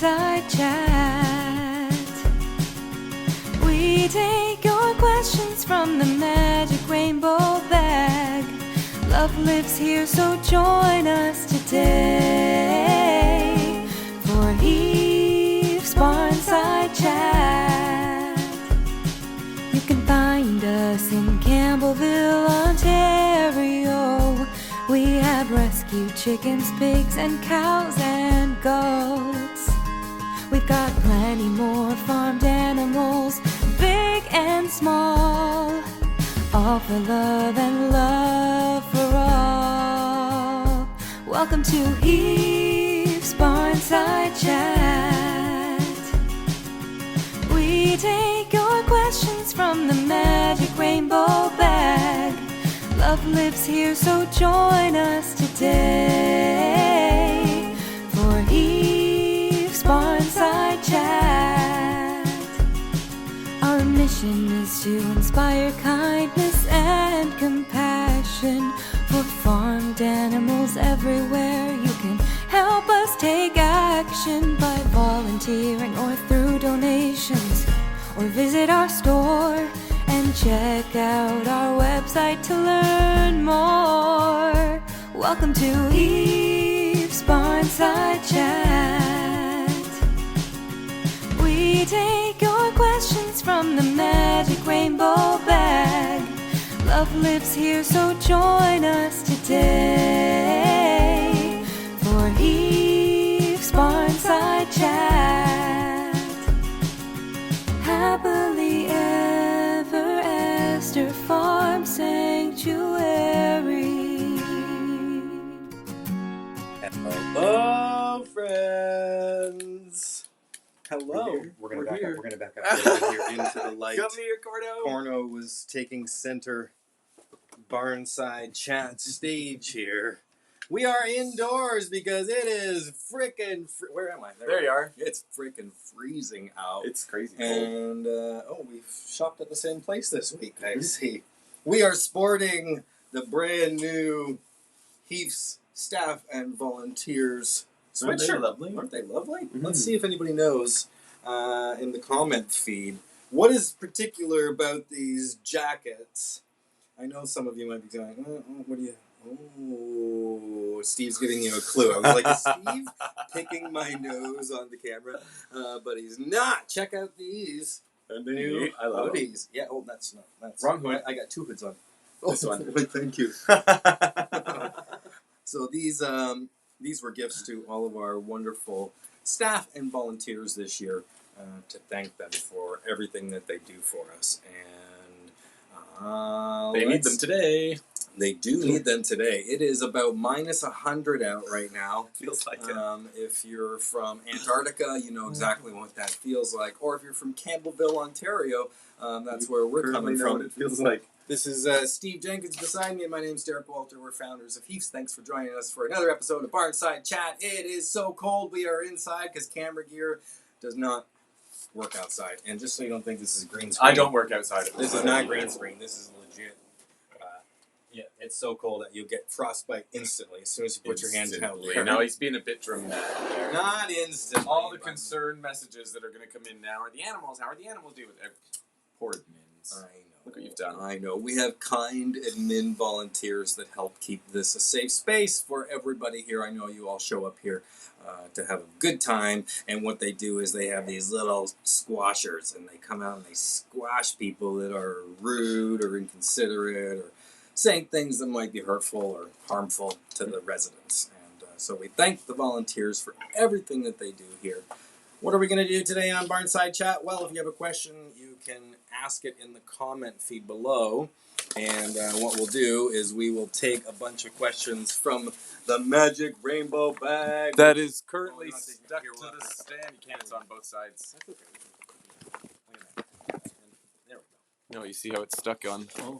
Barnside Chat. We take your questions from the magic rainbow bag. Love lives here, so join us today for Heath's Barnside Chat. You can find us in Campbellville, Ontario. We have rescued chickens, pigs, and cows and goats. We've got plenty more farmed animals, big and small, all for love and love for all. Welcome to Heath's Barnside Chat. We take your questions from the magic rainbow bag. Love lives here, so join us today for Heath's Barnside Chat. Our mission is to inspire kindness and compassion for farmed animals everywhere. You can help us take action by volunteering or through donations, or visit our store and check out our website to learn more. Welcome to Heath's Barnside Chat. We take your questions from the magic rainbow bag. Love lives here, so join us today for Heath's Barnside Chat. Happily ever after Farm Sanctuary. Hello, friends. Hello. We're gonna back up. We're gonna back up here into the light. Come here, Corno. Corno was taking center. Barnside Chat stage here. We are indoors because it is frickin' where am I? There you are. It's frickin' freezing out. It's crazy cold. And we've shopped at the same place this week. I see. We are sporting the brand new Heath's staff and volunteers Aren't they sweatshirt. lovely? Aren't they lovely? Mm-hmm. Let's see if anybody knows in the comment feed what is particular about these jackets. I know some of you might be going, what do you... Oh, Steve's giving you a clue. I was like, is Steve picking my nose on the camera? But he's not. Check out these new I love hoodies. Yeah, that's not... That's Wrong hood. I got two hoods on. This one. Thank you. So these were gifts to all of our wonderful staff and volunteers this year to thank them for everything that they do for us. And They need them today. They do need them today. It is about minus 100 out right now. Feels like it. If you're from Antarctica, you know exactly what that feels like. Or if you're from Campbellville, Ontario, that's where we're coming know from. what it feels like. This is Steve Jenkins beside me, and my name's Derek Walter. We're founders of Heath's. Thanks for joining us for another episode of Barnside Chat. It is so cold. We are inside because camera gear does not work outside. And just so you don't think this is green screen. I don't work outside. This is not green screen. This is legit. Yeah, it's so cold that you'll get frostbite instantly as soon as you put your hand out there. No, he's being a bit dramatic there. Not instantly. All the concerned messages that are going to come in now are the animals. How are the animals doing? Poor admins. I know. Look what you've done. I know. We have kind admin volunteers that help keep this a safe space for everybody here. I know you all show up here to have a good time, and what they do is they have these little squashers, and they come out and they squash people that are rude or inconsiderate or saying things that might be hurtful or harmful to the residents. And so we thank the volunteers for everything that they do here. What are we going to do today on Barnside Chat? Well, if you have a question, you can ask it in the comment feed below. And what we'll do is we will take a bunch of questions from the magic rainbow bag. That is currently stuck to the stand. You can't. It's on both sides. That's okay. There we go. No, you see how it's stuck on. Oh.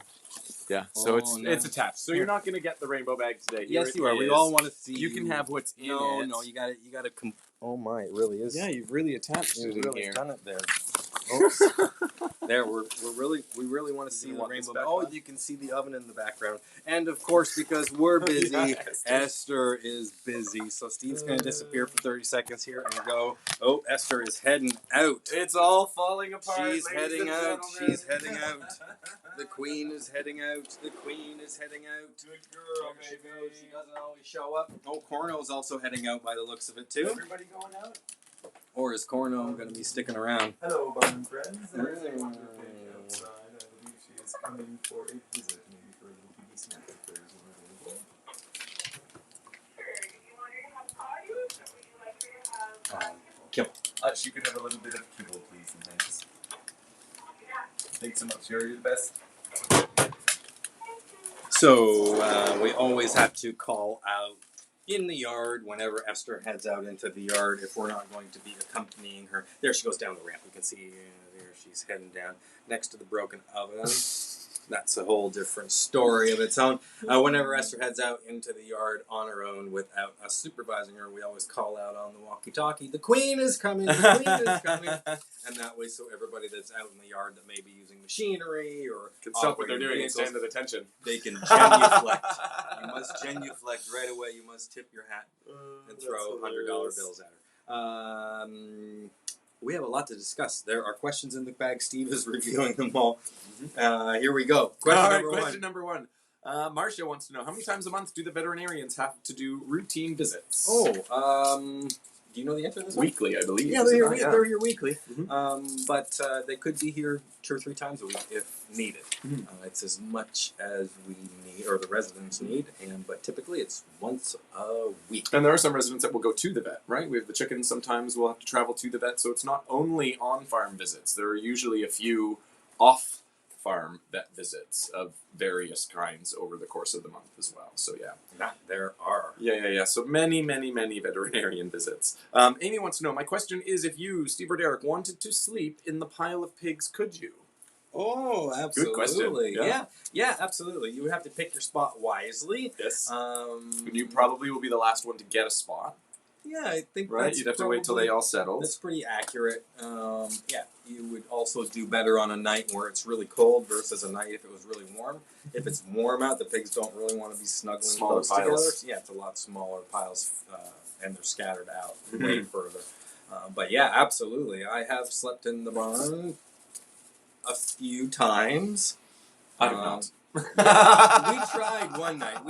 Yeah, so Oh, it's attached. So you're not going to get the rainbow bag today. Here Yes, you it are. We is. all want to see. You can have what's in it. No, you got to. Oh my, it really is. Yeah, you've really attached it You've in really here. done it there. Oops. There, we really want to see You the want this rainbow. back Oh, on? you can see the oven in the background. And of course, because we're busy, Yeah, Esther is busy. So Steve's going to disappear for 30 seconds here and go. Oh, Esther is heading out. It's all falling apart. She's ladies heading and out. gentlemen. She's heading out. The queen is heading out. The queen is heading out. Good girl, There she baby. goes. She doesn't always show up. Oh, Corno's also heading out by the looks of it too. Everybody going out? Or is Corno going to be sticking around? Hello, barn friends. Mm. There's a wonder lady outside. I believe she is coming for a visit, maybe for a little baby snack if there's one available. Kill. She could have a little bit of kibble, please, and thanks. Thanks so much. You're the best. So we always have to call out in the yard whenever Esther heads out into the yard if we're not going to be accompanying her. There she goes down the ramp. We can see there she's heading down next to the broken oven. That's a whole different story of its own. Whenever Esther heads out into the yard on her own without us supervising her, we always call out on the walkie-talkie, "The queen is coming, the queen is coming." And that way, so everybody that's out in the yard that may be using machinery or Can stop what they're operating doing and vehicles, stand at attention. they can genuflect. You must genuflect right away. You must tip your hat and throw $100 bills at her. We have a lot to discuss. There are questions in the bag. Steve is reviewing them all. Here we go. Question number one. Marcia wants to know, how many times a month do the veterinarians have to do routine visits? Do you know the answer to this one? Weekly, I believe. Yeah, is it they're not? here, they're here weekly. Mhm. But they could be here 2 or 3 times a week if needed. Mhm. It's as much as we need, or the residents need, but typically it's once a week. And there are some residents that will go to the vet, right? We have the chickens sometimes will have to travel to the vet, so it's not only on-farm visits. There are usually a few off-farm vet visits of various kinds over the course of the month as well. So yeah. That there are. Yeah. So many veterinarian visits. Amy wants to know, my question is, if you, Steve or Derek, wanted to sleep in the pile of pigs, could you? Oh, absolutely. Good question. Yeah, absolutely. You would have to pick your spot wisely. Yes. And You probably will be the last one to get a spot, Yeah, I think right? that's You'd have to wait till they all settled. That's pretty accurate. Yeah, you would also do better on a night where it's really cold versus a night if it was really warm. If it's warm out, the pigs don't really want to be snuggling Smaller close piles. together. Yeah, it's a lot smaller piles, and they're scattered out Mhm. way further. But yeah, absolutely. I have slept in the barn a few times. I have not. We tried one night.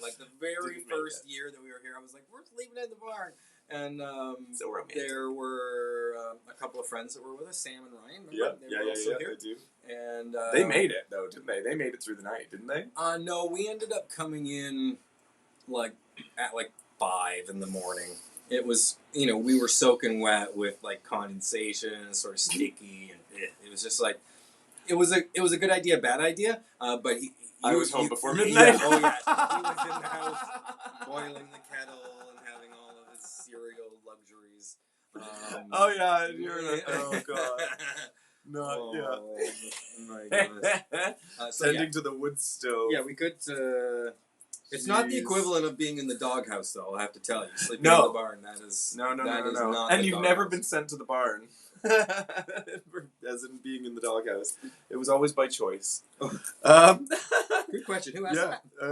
Like the very Didn't make first year that we were here, I was like, "We're leaving in the barn," and So romantic. there were a couple of friends that were with us, Sam and Ryan. Remember? Yeah, They were also here. I do. And They made it, though, didn't they? They made it through the night, didn't they? No, we ended up coming in at 5 in the morning. It was, we were soaking wet with condensation and sort of sticky, and it was just like, it was a good idea, bad idea. But I was home before midnight. Yeah, oh yeah, he was in the house boiling the kettle and having all of his cereal luxuries. Oh yeah, you're oh god. Oh my goodness. Tending to the wood stove. Yeah, we could. It's not the Jeez. equivalent of being in the doghouse, though. I have to tell you, sleeping No. in the barn. That is No. not And the you've never doghouse. been sent to the barn. As in being in the doghouse. It was always by choice. Good question. Who asked Yeah. that? I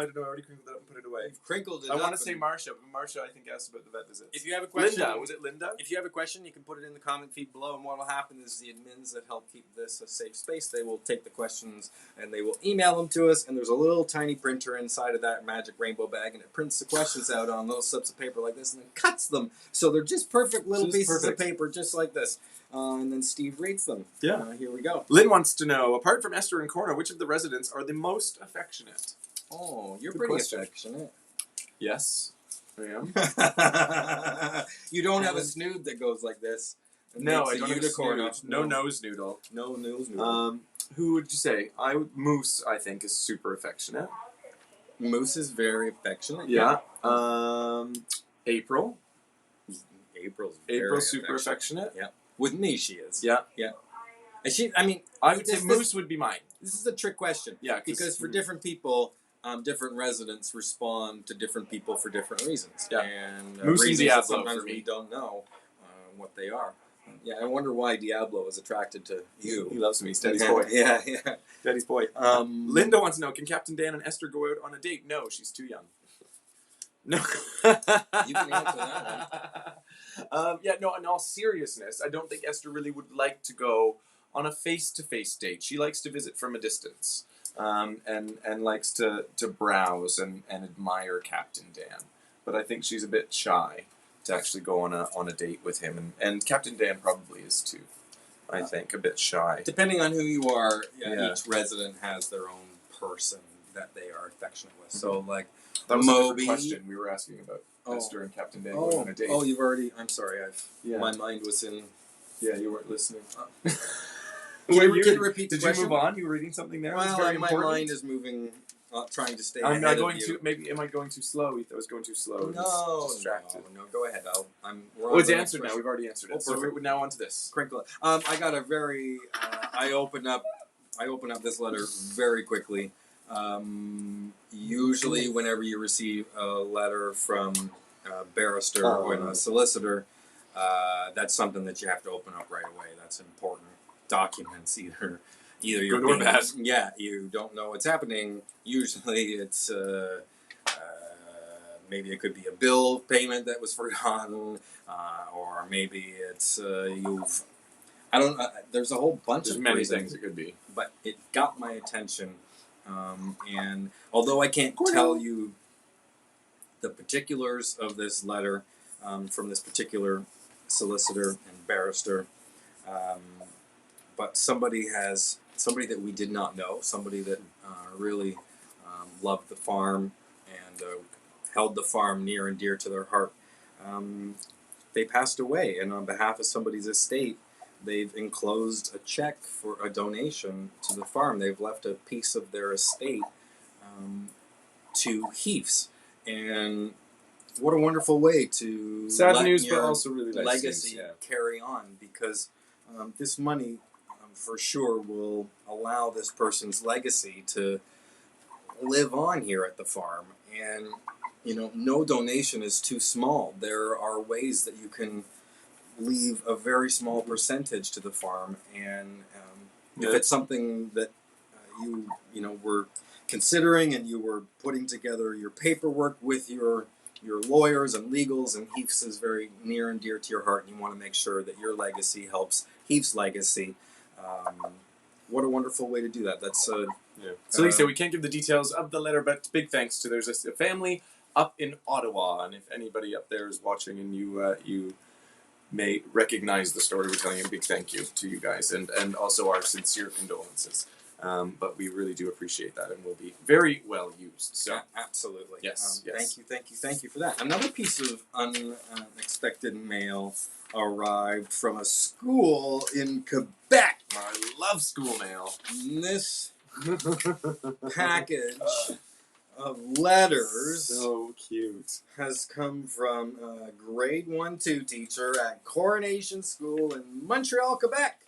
don't know. I already crinkled that up and put it away. You've crinkled it. I up want to say and- Marcia, but Marcia, I think, asked about the vet visits. If you have a question, Linda. Was it Linda? If you have a question, you can put it in the comment feed below, and what will happen is the admins that help keep this a safe space, they will take the questions and they will email them to us, and there's a little tiny printer inside of that magic rainbow bag, and it prints the questions out on little slips of paper like this, and then cuts them, so they're just perfect little Just pieces perfect. of paper, just like this. And then Steve reads them. Yeah. Here we go. Lynn wants to know, apart from Esther and Corna, which of the residents are the most affectionate? Oh, you're Good pretty question. affectionate. Yes, I am. You don't have a snood that goes like this. and No, makes I a don't have a unicorn snoot. up. No nose noodle. No nose. Who would you say? Moose, I think, is super affectionate. Moose is very affectionate. Yeah. April. April's very April's super affectionate. Yeah. With me, she is. Yeah. And I mean, I would say this- Moose would be mine. This is a trick question. Yeah, Because for different people, different residents respond to different people for different reasons. Yeah. And Moose and reasons that Diablo sometimes for me. we don't know what they are. Yeah, I wonder why Diablo is attracted to you. He loves me. He's Daddy's boy. Yeah. Daddy's boy. Linda wants to know, can Captain Dan and Esther go out on a date? No, she's too young. No. You can answer that one. Yeah, no, in all seriousness, I don't think Esther really would like to go on a face-to-face date. She likes to visit from a distance, and likes to browse and admire Captain Dan. But I think she's a bit shy to actually go on a date with him, and Captain Dan probably is too. I think a bit shy. Depending on who you are, Yeah. each resident has their own person that they are affectionate with. So, like, That was a Moby. different question we were asking about Oh. Esther and Captain Dan going on a date. Oh, you've already. I'm sorry. Yeah. My mind was in. Yeah, you weren't listening. Can you repeat the Did question? you move on? You were reading something there? It's Well, very my important. mind is moving, trying to stay I'm ahead not going of you. too. Maybe am I going too slow? I was going too slow. No, distracted. no. Go ahead. We're Oh, on it's the next answered now. question. We've already answered it. Oh, So perfect. we're now on to this. Crinkle. I got a very. I open up this letter very quickly. Usually, whenever you receive a letter from a barrister or a solicitor, that's something that you have to open up right away. That's important documents. Either you're Good or bad. Yeah, you don't know what's happening. Usually, it's. Maybe it could be a bill payment that was forgotten, or maybe it's you've. I don't. There's a whole bunch There's of many reasons, things it could be. but it got my attention. And although I can't tell you the particulars of this letter from this particular solicitor and barrister, but somebody that we did not know, somebody that really loved the farm and held the farm near and dear to their heart. They passed away, and on behalf of somebody's estate, they've enclosed a check for a donation to the farm. They've left a piece of their estate to Heaths, and what a wonderful way to Sad let news, but your also really nice legacy news, yeah. carry on, because this money for sure will allow this person's legacy to live on here at the farm. And no donation is too small. There are ways that you can leave a very small percentage to the farm, and if it's something that you were considering, and you were putting together your paperwork with your lawyers and legals, and Heaths is very near and dear to your heart, and you want to make sure that your legacy helps Heaths' legacy. What a wonderful way to do that. That's So Lisa, we can't give the details of the letter, but big thanks to there's a family up in Ottawa, and if anybody up there is watching and you may recognize the story we're telling you, a big thank you to you guys, and also our sincere condolences. But we really do appreciate that, and will be very well used. So absolutely. Yes. Thank you for that. Another piece of unexpected mail arrived from a school in Quebec. I love school mail. This package of letters So cute. has come from a grade 1-2 teacher at Coronation School in Montreal, Quebec.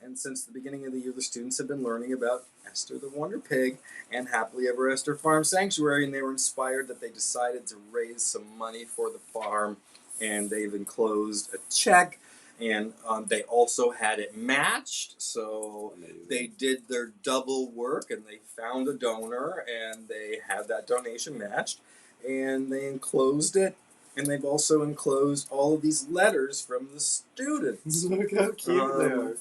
And since the beginning of the year, the students have been learning about Esther the Wonder Pig and Happily Ever Esther Farm Sanctuary, and they were inspired that they decided to raise some money for the farm, and they've enclosed a check, and they also had it matched, so they did their double work, and they found a donor, and they had that donation matched, and they enclosed it, and they've also enclosed all of these letters from the students. Look how cute they are.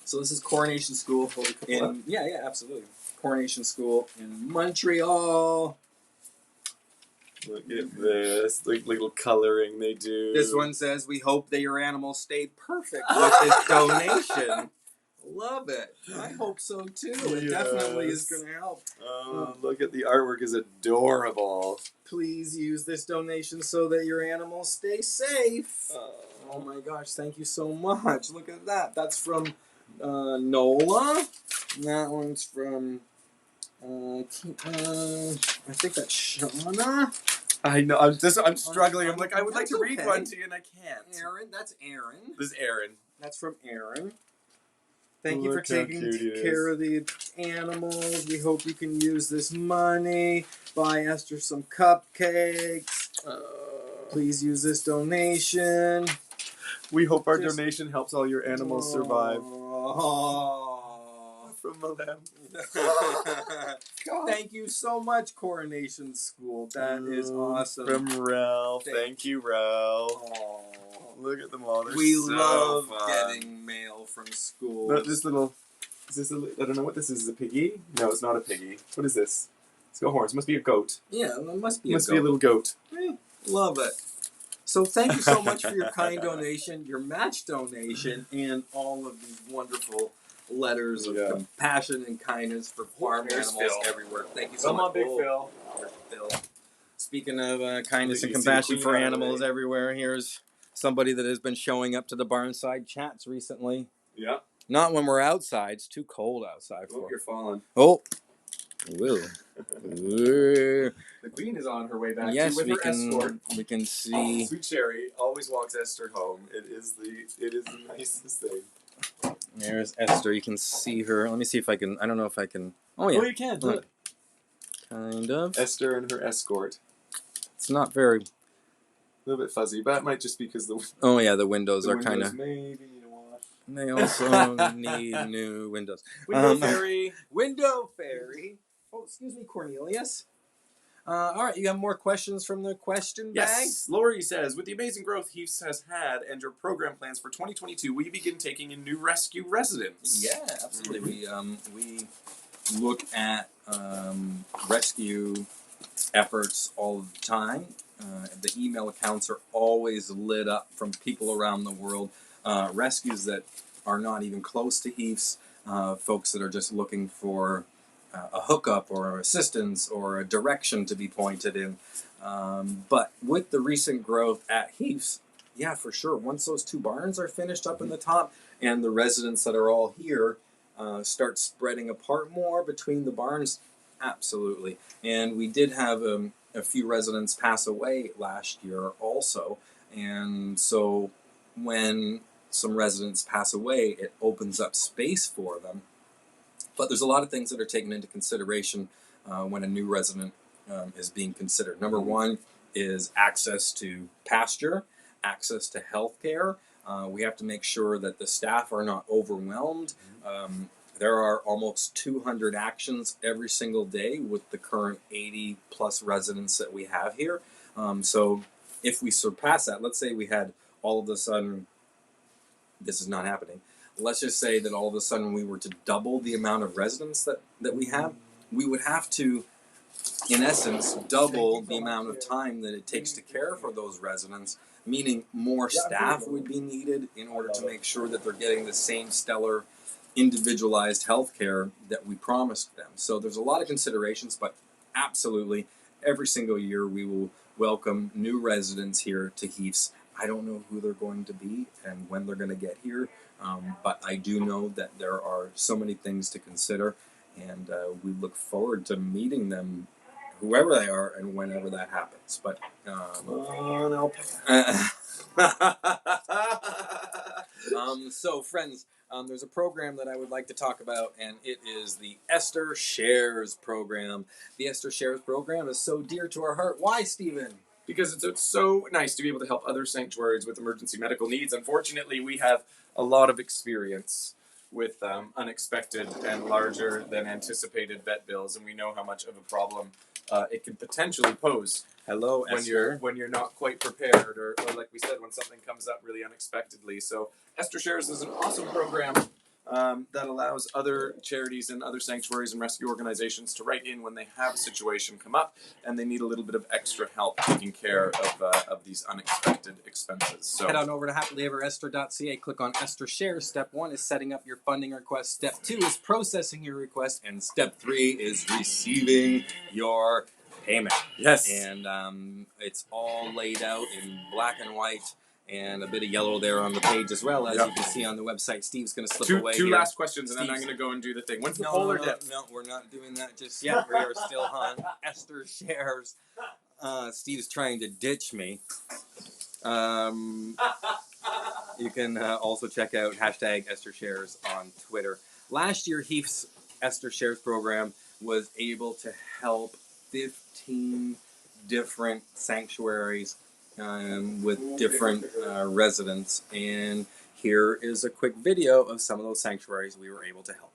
So this is Coronation School in absolutely. Coronation School in Montreal. Look at this. Like little coloring they do. This one says, "We hope that your animals stay perfect with this donation." Love it. I hope so too. It definitely is going to help. Oh, look at the artwork is adorable. Please use this donation so that your animals stay safe. Oh my gosh, thank you so much. Look at that. That's from Nola. And that one's from I think that's Shauna. I know. I'm struggling. I'm like, I would like That's to read okay. one to you, and I can't. Aaron, that's Aaron. This is Aaron. That's from Aaron. Thank you for Look how taking cute he care of the animals. We hope you can use this money. Buy Esther some cupcakes. Please use this donation. We hope our Just- donation helps all your animals survive. Aww. From Malem. Thank you so much, Coronation School. That is awesome. From Ralph. Thank you, Ralph. Aw. Look at them all. They're We so love fun. getting mail from school. Look, this little. Is this I don't know what this is. Is it a piggy? No, it's not a piggy. What is this? It's got horns. Must be a goat. Yeah, it must be Must a be a goat. little goat. Love it. So thank you so much for your kind donation, your match donation, and all of these wonderful letters of compassion and kindness for farm Here's animals Phil. everywhere. Thank you so Come much. on, Big Oh, Phil. here's Phil. Speaking of kindness and You see compassion the for queen animals right everywhere, here's somebody that has been showing up to the Barnside Chats recently. Yeah. Not when we're outside. It's too cold outside Oh, for. you're falling. Oh. Woo. Woo. The queen is on her way back Yes, too with we her escort. can see. Sweet Cherry always walks Esther home. It is the nicest thing. There's Esther. You can see her. Let me see if I can. I don't know if I can. Oh yeah. Oh, you can. Look. Kind of. Esther and her escort. It's not very. A little bit fuzzy, but it might just be because the Oh yeah, the windows are windows kind of. maybe need a wash. They also need new windows. Window fairy. Window fairy. Oh, excuse me, Cornelius. All right, you have more questions from the question bag? Yes. Lori says, with the amazing growth Heaths has had and your program plans for 2022, will you begin taking in new rescue residents? Yeah, absolutely. We look at rescue efforts all the time. The email accounts are always lit up from people around the world. Rescues that are not even close to Heaths, folks that are just looking for a hookup or assistance or a direction to be pointed in. But with the recent growth at Heaths, yeah, for sure. Once those two barns are finished up in the top and the residents that are all here start spreading apart more between the barns, absolutely. And we did have a few residents pass away last year also. And so when some residents pass away, it opens up space for them. But there's a lot of things that are taken into consideration when a new resident is being considered. Number one is access to pasture, access to health care. We have to make sure that the staff are not overwhelmed. There are almost 200 actions every single day with the current 80 plus residents that we have here. So if we surpass that, let's say we had all of a sudden, this is not happening, let's just say that all of a sudden we were to double the amount of residents that we have, we would have to, in essence, double the amount of time that it takes to care for those residents, meaning more staff would be needed in order to make sure that they're getting the same stellar, individualized health care that we promised them. So there's a lot of considerations, but absolutely, every single year we will welcome new residents here to Heaths. I don't know who they're going to be and when they're going to get here. But I do know that there are so many things to consider, and we look forward to meeting them, whoever they are, and whenever that happens. But so friends, there's a program that I would like to talk about, and it is the Esther Shares program. The Esther Shares program is so dear to our heart. Why, Stephen? Because it's so nice to be able to help other sanctuaries with emergency medical needs. Unfortunately, we have a lot of experience with unexpected and larger than anticipated vet bills, and we know how much of a problem it can potentially pose. Hello, Esther. When you're not quite prepared, or like we said, when something comes up really unexpectedly. So Esther Shares is an awesome program that allows other charities and other sanctuaries and rescue organizations to write in when they have a situation come up and they need a little bit of extra help taking care of these unexpected expenses. So head on over to happilyeveresther.ca, click on Esther Shares. Step 1 is setting up your funding request. Step 2 is processing your request. And step 3 is receiving your payment. yes, And it's all laid out in black and white and a bit of yellow there on the page as well, as you can see on the website. Steve's going to slip away two here. last questions, and then I'm going to go and do the thing. When's the No, polar dip? No, we're not doing that just yet. We are still on Esther Shares. Steve's trying to ditch me. You can also check out hashtag Esther Shares on Twitter. Last year, Heath's Esther Shares program was able to help 15 different sanctuaries with different residents. And here is a quick video of some of those sanctuaries we were able to help.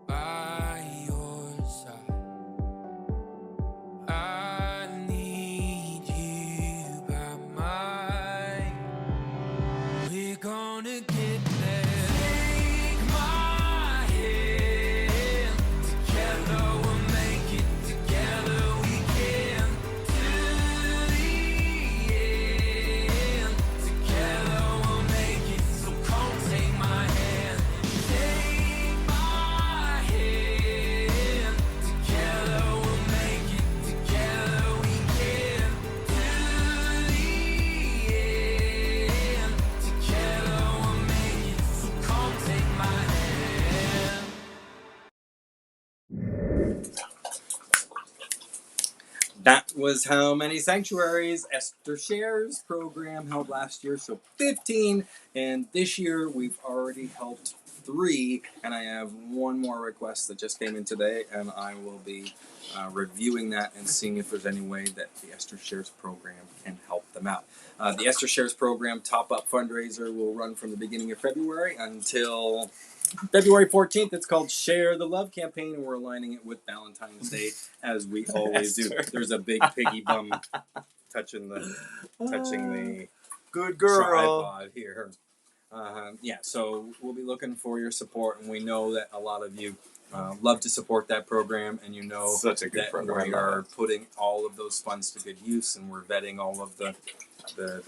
By your side, I need you by mine. We're gonna get there. Take my hand. Together we'll make it. Together we can. To the end. Together we'll make it. So come take my hand. Take my hand. Together we'll make it. Together we can. To the end. Together we'll make it. So come take my hand. That was how many sanctuaries Esther Shares program held last year. So 15. And this year we've already helped 3. And I have one more request that just came in today. And I will be reviewing that and seeing if there's any way that the Esther Shares program can help them out. The Esther Shares program top-up fundraiser will run from the beginning of February until February 14th. It's called Share the Love Campaign, and we're aligning it with Valentine's Day, as we always do. There's a big piggy bum touching the Good girl. tripod here. Yeah, so we'll be looking for your support, and we know that a lot of you love to support that program, and you know Such a good that program. we are putting all of those funds to good use, and we're vetting all of the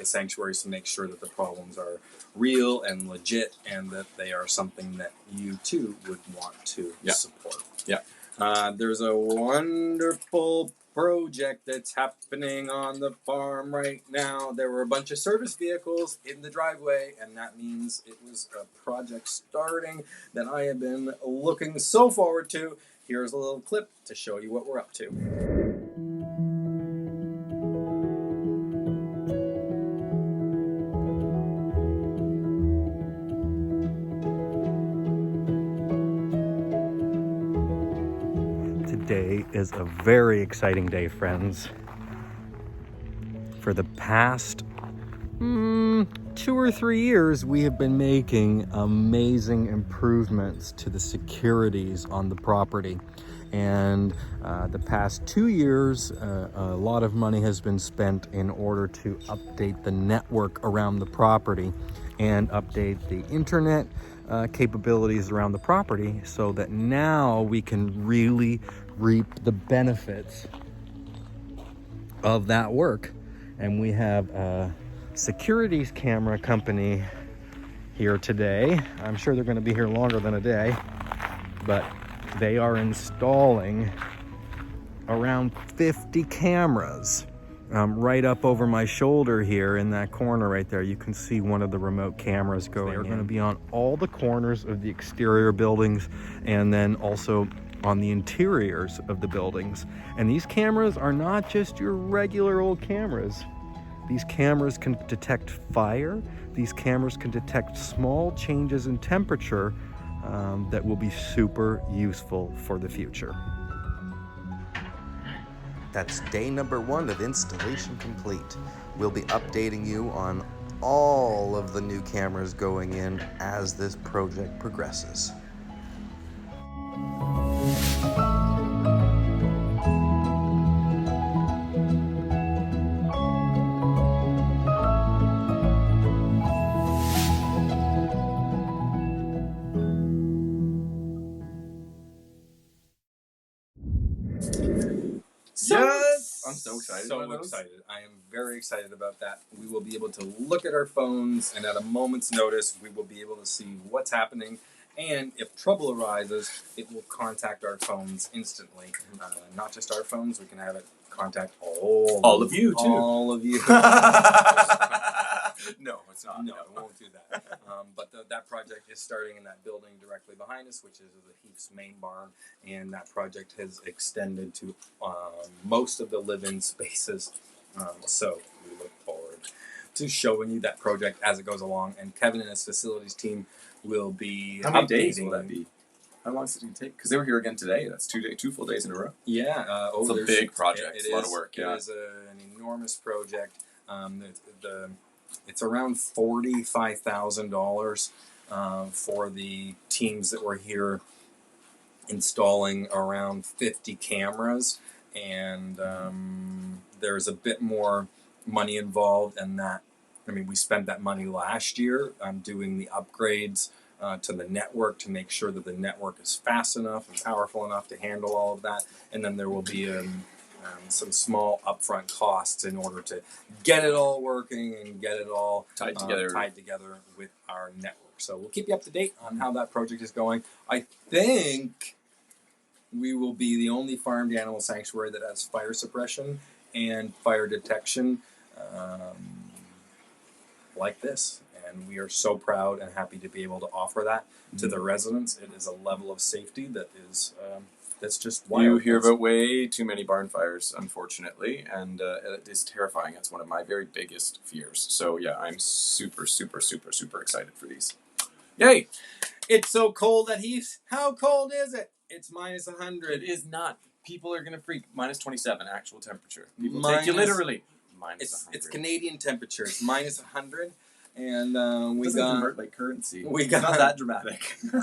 sanctuaries to make sure that the problems are real and legit, and that they are something that you too would want to support. Yeah. There's a wonderful project that's happening on the farm right now. There were a bunch of service vehicles in the driveway, and that means it was a project starting that I have been looking so forward to. Here's a little clip to show you what we're up to. Today is a very exciting day, friends. For the past 2 or 3 years, we have been making amazing improvements to the securities on the property. And the past 2 years, a lot of money has been spent in order to update the network around the property and update the internet capabilities around the property, so that now we can really reap the benefits of that work. And we have a securities camera company here today. I'm sure they're going to be here longer than a day, but they are installing around 50 cameras right up over my shoulder here in that corner right there. You can see one of the remote cameras going. They're going to be on all the corners of the exterior buildings, and then also on the interiors of the buildings. And these cameras are not just your regular old cameras. These cameras can detect fire. These cameras can detect small changes in temperature that will be super useful for the future. That's day number 1 of installation complete. We'll be updating you on all of the new cameras going in as this project progresses. Yes! I'm so excited. So about those. excited. I am very excited about that. We will be able to look at our phones, and at a moment's notice, we will be able to see what's happening. And if trouble arises, it will contact our phones instantly. Not just our phones, we can have it contact all of you, too. All of you. No, it's not. No, it won't do that. But that project is starting in that building directly behind us, which is the Heath's main barn, and that project has extended to most of the live-in spaces. So we look forward to showing you that project as it goes along, and Kevin and his facilities team will be How many updating. days will that be? How long does it take? Because they were here again today. That's 2 full days in a row. Yeah. It's a big project. It's a lot of work. It is an enormous project. It's around $45,000 for the teams that were here installing around 50 cameras, and there's a bit more money involved in that. I mean, we spent that money last year doing the upgrades to the network to make sure that the network is fast enough and powerful enough to handle all of that, and then there will be some small upfront costs in order to get it all working and get it all Tied together with our network. So we'll keep you up to date on how that project is going. I think we will be the only farmed animal sanctuary that has fire suppression and fire detection like this. And we are so proud and happy to be able to offer that to the residents. It is a level of safety that is that's just wild. You hear about way too many barn fires, unfortunately, and it is terrifying. It's one of my very biggest fears. So yeah, I'm super, super, super, super excited for these. Yay! It's so cold that how cold is it? It's minus 100. It is not. People are gonna freak. Minus 27 actual temperature. People Minus- take you literally. Minus 100. It's Canadian temperature. It's minus 100, and we Doesn't got convert like currency. we got Not that dramatic. we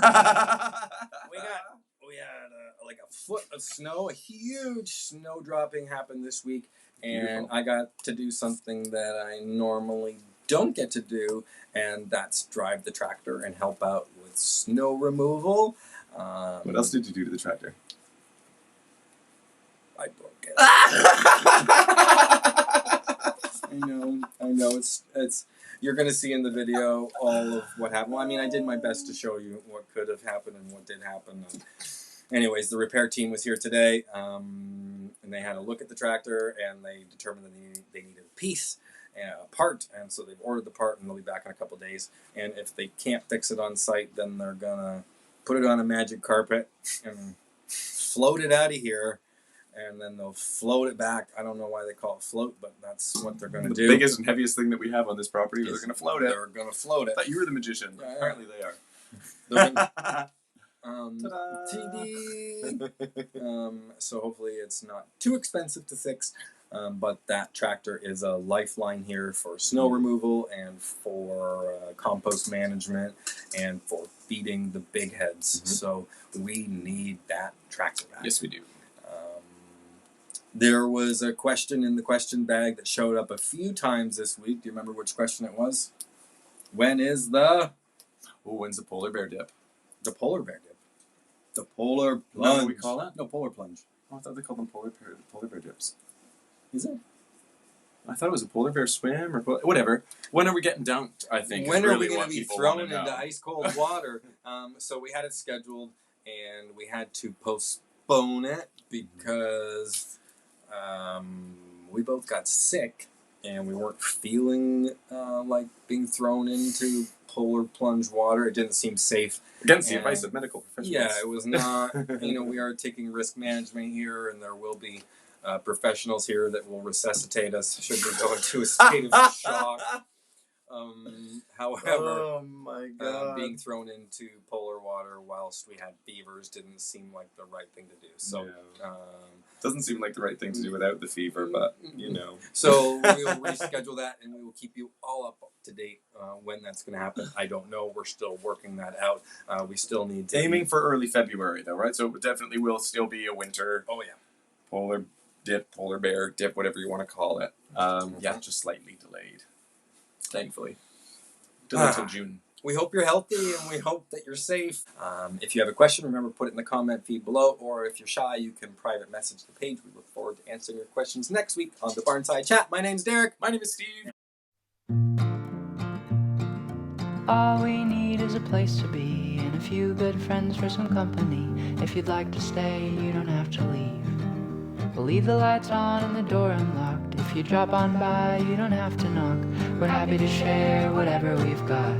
had like a foot of snow. A huge snow dropping happened this week, and Beautiful. I got to do something that I normally don't get to do, and that's drive the tractor and help out with snow removal. What else did you do to the tractor? I broke it. I know. It's. You're gonna see in the video all of what happened. Well, I mean, I did my best to show you what could have happened and what did happen. And anyways, the repair team was here today, and they had a look at the tractor, and they determined that they needed a piece, a part, and so they've ordered the part, and they'll be back in a couple days. And if they can't fix it on site, then they're gonna put it on a magic carpet and float it out of here. And then they'll float it back. I don't know why they call it float, but that's what they're going to do. The biggest and heaviest thing that we have on this property, they're going to float it. They're going to float it. I thought you were the magician. Yeah. Apparently they are. They're gonna, Ta-da! TD. So hopefully it's not too expensive to fix. But that tractor is a lifeline here for snow removal and for compost management and for feeding the big heads. Mm-hmm. So we need that tractor back. Yes, we do. There was a question in the question bag that showed up a few times this week. Do you remember which question it was? When's the Polar bear dip? The polar bear dip. The polar plunge. What do we call it? No, polar plunge. Oh, I thought they called them polar bear dips. Is it? I thought it was a polar bear swim or whatever. When are we getting dunked? I think. When is are really we going what to be people thrown wanna know. into ice cold water? So we had it scheduled, and we had to postpone it because we both got sick, and we weren't feeling like being thrown into polar plunge water. It didn't seem safe. Against the And- advice of medical professionals. Yeah, it was not. We are taking risk management here, and there will be professionals here that will resuscitate us should we go into a state of shock. However, Oh my god. being thrown into polar water whilst we had fevers didn't seem like the right thing to do. So, Doesn't seem like the right thing to do without the fever, but so we'll reschedule that, and we will keep you all up to date when that's going to happen. I don't know. We're still working that out. We still need to Aiming for early February, though, right? So it definitely will still be a winter Oh yeah. polar dip, polar bear dip, whatever you want to call it. Yeah, just slightly delayed. Thankfully. Until June. We hope you're healthy, and we hope that you're safe. If you have a question, remember, put it in the comment feed below, or if you're shy, you can private message the page. We look forward to answering your questions next week on the Barnside Chat. My name's Derek. My name is Steve. All we need is a place to be and a few good friends for some company. If you'd like to stay, you don't have to leave. We'll leave the lights on and the door unlocked. If you drop on by, you don't have to knock. We're happy to share whatever we've got.